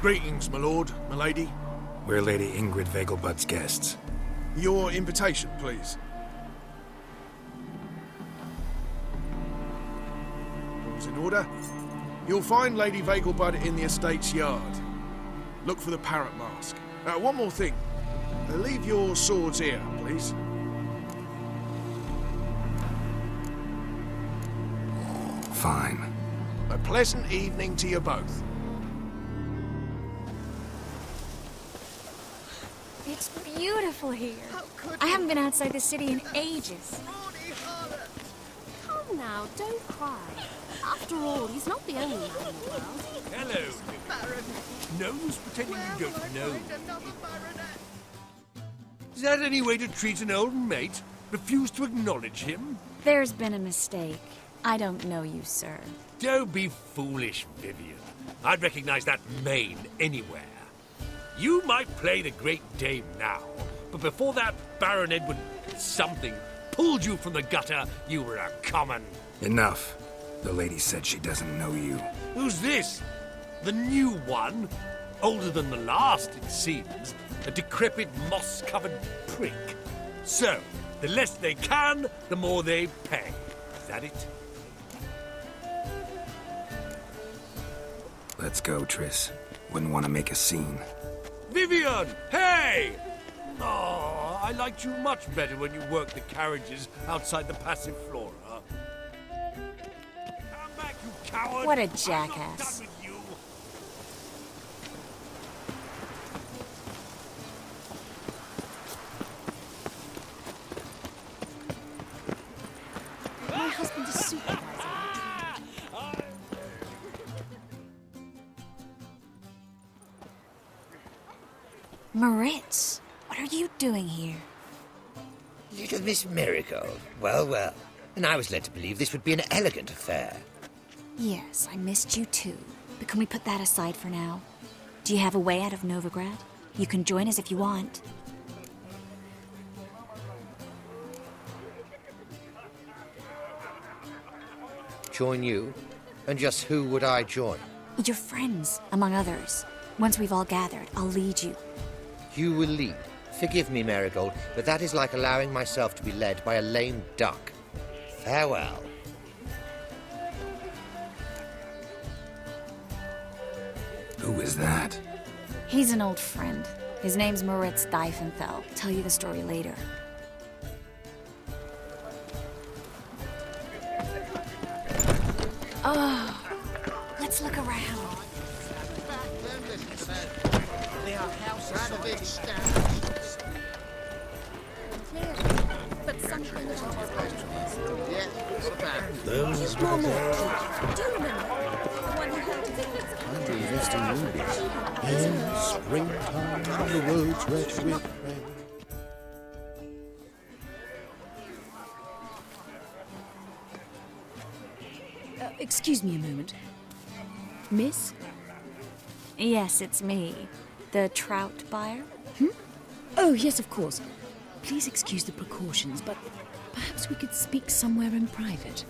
Greetings, my lord, my lady. We're Lady Ingrid Vegelbud's guests. Your invitation, please. All's in order. You'll find Lady Vegelbud in the estate's yard. Look for the parrot mask. One more thing. Leave your swords here, please. Fine. A pleasant evening to you both. It's beautiful here. I haven't been outside the city in ages. Come now, don't cry. After all, he's not the only man in the world. Hello, no use pretending you don't know. Is that any way to treat an old mate? Refuse to acknowledge him? There's been a mistake. I don't know you, sir. Don't be foolish, Vivian. I'd recognize that mane anywhere. You might play the Great Dame now, but before that Baron Edward something pulled you from the gutter, you were a common. Enough. The lady said she doesn't know you. Who's this? The new one? Older than the last, it seems. A decrepit, moss-covered prick. So, the less they can, the more they pay. Is that it? Let's go, Triss. Wouldn't want to make a scene. Vivian! Hey! Oh, I liked you much better when you worked the carriages outside the passive flora. Come back, you coward! What a I'm not jackass. done with you. My husband is supervising. Moritz, what are you doing here? Little Miss Merigold. Well, well. And I was led to believe this would be an elegant affair. Yes, I missed you too. But can we put that aside for now? Do you have a way out of Novigrad? You can join us if you want. Join you? And just who would I join? Your friends, among others. Once we've all gathered, I'll lead you. You will lead. Forgive me, Merigold, but that is like allowing myself to be led by a lame duck. Farewell. Who is that? He's an old friend. His name's Moritz Diefenthal. Tell you the story later. Oh, let's look around. But something Those Do remember the one who held In springtime, the roads wet with rain. Excuse me a moment. Miss? Yes, it's me. The trout buyer? Oh, yes, of course. Please excuse the precautions, but perhaps we could speak somewhere in private.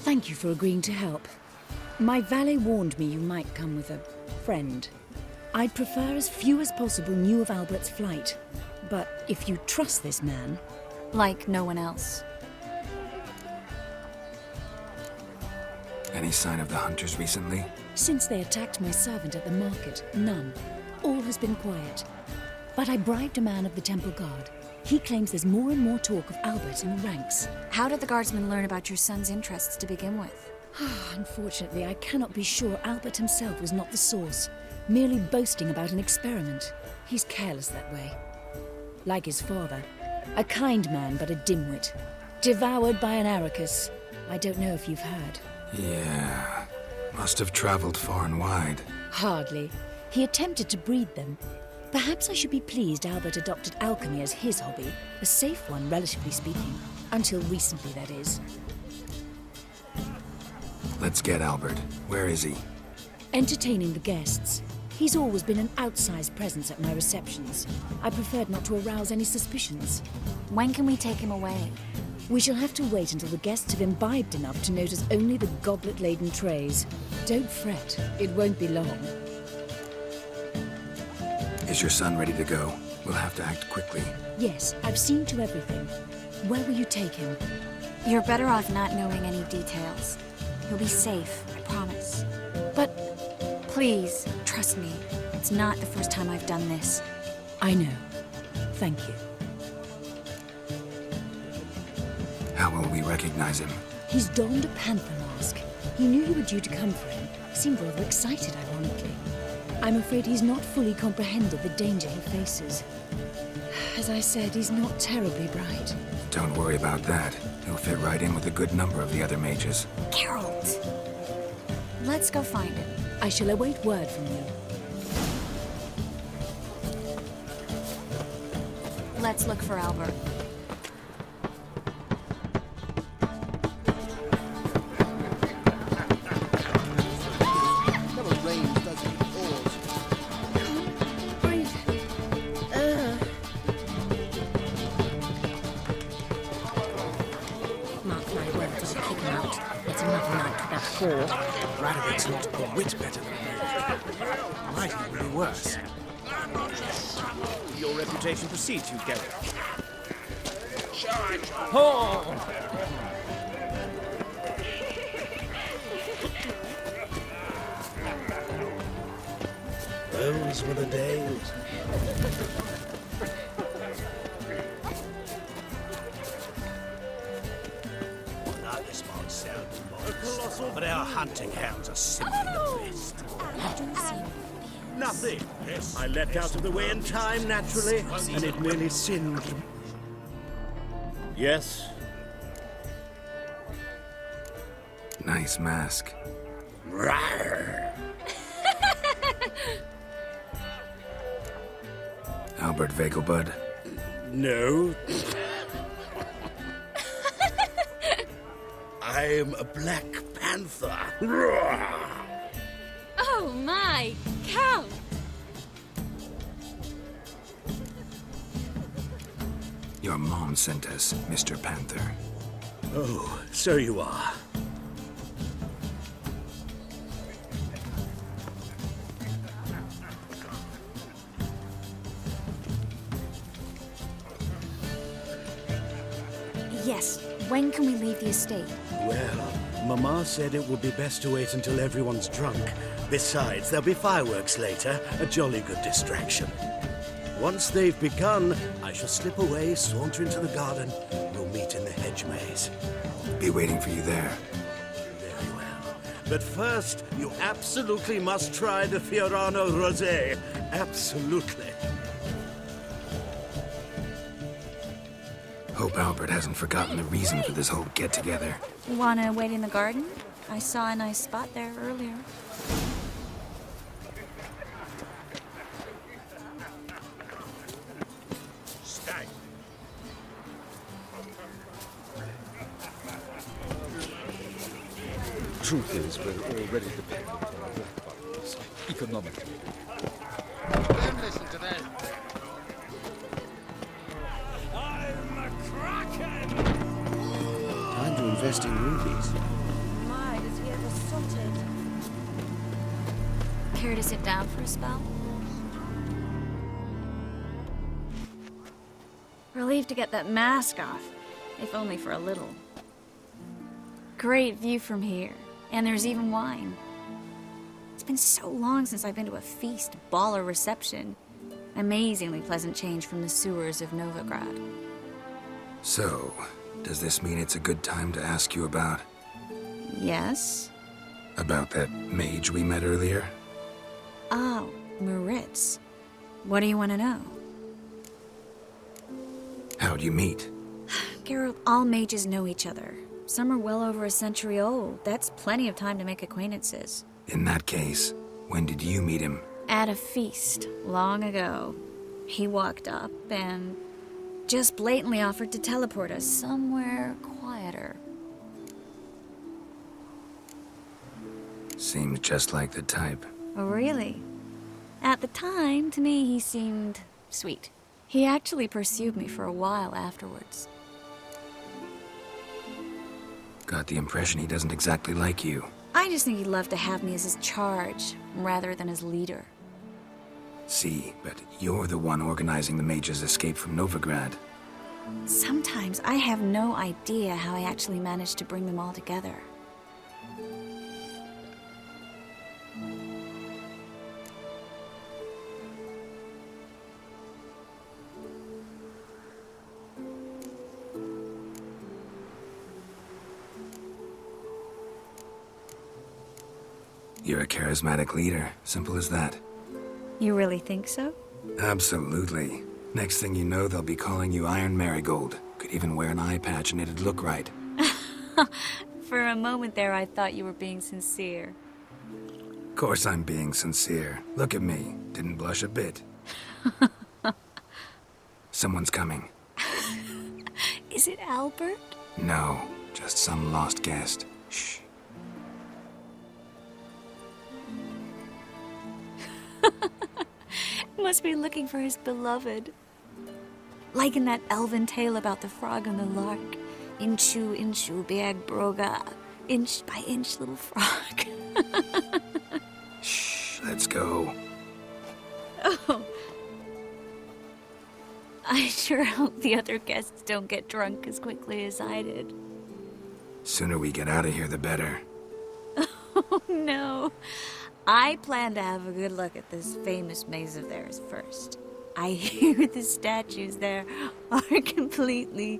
Thank you for agreeing to help. My valet warned me you might come with a friend. I'd prefer as few as possible knew of Albert's flight. But if you trust this man... Like no one else. Any sign of the hunters recently? Since they attacked my servant at the market, none. All has been quiet. But I bribed a man of the Temple Guard. He claims there's more and more talk of Albert in the ranks. How did the guardsmen learn about your son's interests to begin with? Unfortunately, I cannot be sure Albert himself was not the source, merely boasting about an experiment. He's careless that way. Like his father. A kind man, but a dimwit. Devoured by an Arrakis. I don't know if you've heard. Yeah. Must have traveled far and wide. Hardly. He attempted to breed them. Perhaps I should be pleased Albert adopted alchemy as his hobby. A safe one, relatively speaking. Until recently, that is. Let's get Albert. Where is he? Entertaining the guests. He's always been an outsized presence at my receptions. I preferred not to arouse any suspicions. When can we take him away? We shall have to wait until the guests have imbibed enough to notice only the goblet-laden trays. Don't fret, it won't be long. Is your son ready to go? We'll have to act quickly. Yes, I've seen to everything. Where will you take him? You're better off not knowing any details. He'll be safe, I promise. But Please, trust me. It's not the first time I've done this. I know. Thank you. How will we recognize him? He's donned a panther mask. He knew you were due to come for him. Seemed rather excited, ironically. I'm afraid he's not fully comprehended the danger he faces. As I said, he's not terribly bright. Don't worry about that. He'll fit right in with a good number of the other mages. Geralt! Let's go find him. I shall await word from you. Let's look for Albert. Never rains, does it? Yours. Breathe. Mark my words, I'll kick him out. It's another night without whore. Radovic's not a whit better than me. Might even be worse. Your reputation precedes you, Geralt. Those were the days. Not the small sounds, boys. But our hunting hounds are simply the best. Nothing. I leapt out of the way in time, naturally, and it merely singed. Yes? Nice mask. Rawr. Albert Vegelbud. No. I am a Black Panther. Rawr. Oh my, Count! Your mom sent us, Mr. Panther. Oh, so you are. Yes, when can we leave the estate? Well, Mama said it would be best to wait until everyone's drunk. Besides, there'll be fireworks later, a jolly good distraction. Once they've begun, I shall slip away, saunter into the garden. We'll meet in the hedge maze. Be waiting for you there. Very well. But first, you absolutely must try the Fiorano Rosé. Absolutely. Hope Albert hasn't forgotten the reason for this whole get-together. Wanna wait in the garden? I saw a nice spot there earlier. Stay. Truth is, we're already dependent on our work partners, economically. Don't listen to them. Time to invest in rubies. My, does he ever sorted? Care to sit down for a spell? Relieved to get that mask off, if only for a little. Great view from here, and there's even wine. It's been so long since I've been to a feast, ball, or reception. Amazingly pleasant change from the sewers of Novigrad. So, does this mean it's a good time to ask you about... Yes? about that mage we met earlier? Oh, Moritz. What do you want to know? How'd you meet? Geralt, all mages know each other. Some are well over a century old. That's plenty of time to make acquaintances. In that case, when did you meet him? At a feast, long ago. He walked up and just blatantly offered to teleport us somewhere quieter. Seems just like the type. Oh, really? At the time, to me, he seemed sweet. He actually pursued me for a while afterwards. Got the impression he doesn't exactly like you. I just think he'd love to have me as his charge, rather than his leader. See, but you're the one organizing the mage's escape from Novigrad. Sometimes I have no idea how I actually managed to bring them all together. You're a charismatic leader. Simple as that. You really think so? Absolutely. Next thing you know, they'll be calling you Iron Merigold. Could even wear an eye patch and it'd look right. For a moment there, I thought you were being sincere. Of course I'm being sincere. Look at me. Didn't blush a bit. Someone's coming. Is it Albert? No, just some lost guest. Shh. Must be looking for his beloved. Like in that elven tale about the frog and the lark. Inchu, inchu, beag broga. Inch by inch, little frog. Shh, let's go. Oh. I sure hope the other guests don't get drunk as quickly as I did. Sooner we get out of here, the better. Oh, no. I plan to have a good look at this famous maze of theirs first. I hear the statues there are entirely...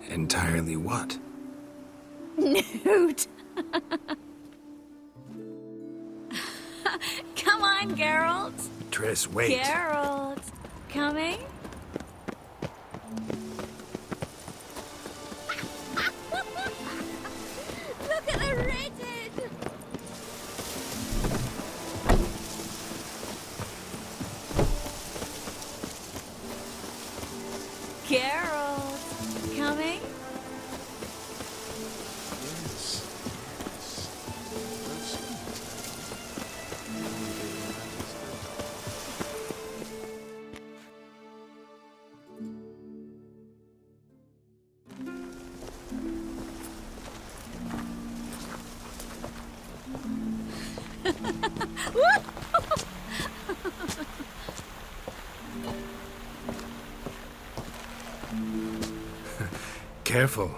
Entirely what? Nude. Come on, Geralt. Triss, wait. Geralt. Coming? Look at the rated! Geralt. Coming? Careful.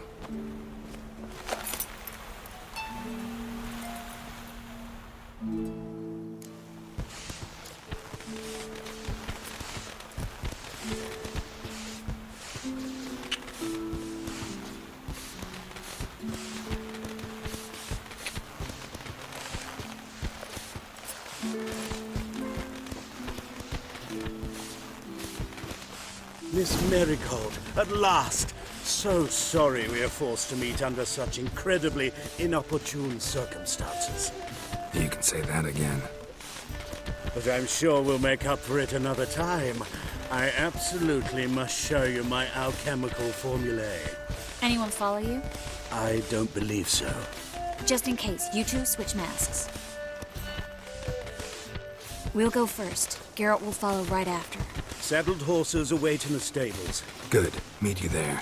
Miss Merigold, at last! So sorry we are forced to meet under such incredibly inopportune circumstances. You can say that again. But I'm sure we'll make up for it another time. I absolutely must show you my alchemical formulae. Anyone follow you? I don't believe so. Just in case, you two switch masks. We'll go first. Geralt will follow right after. Saddled horses await in the stables. Good. Meet you there.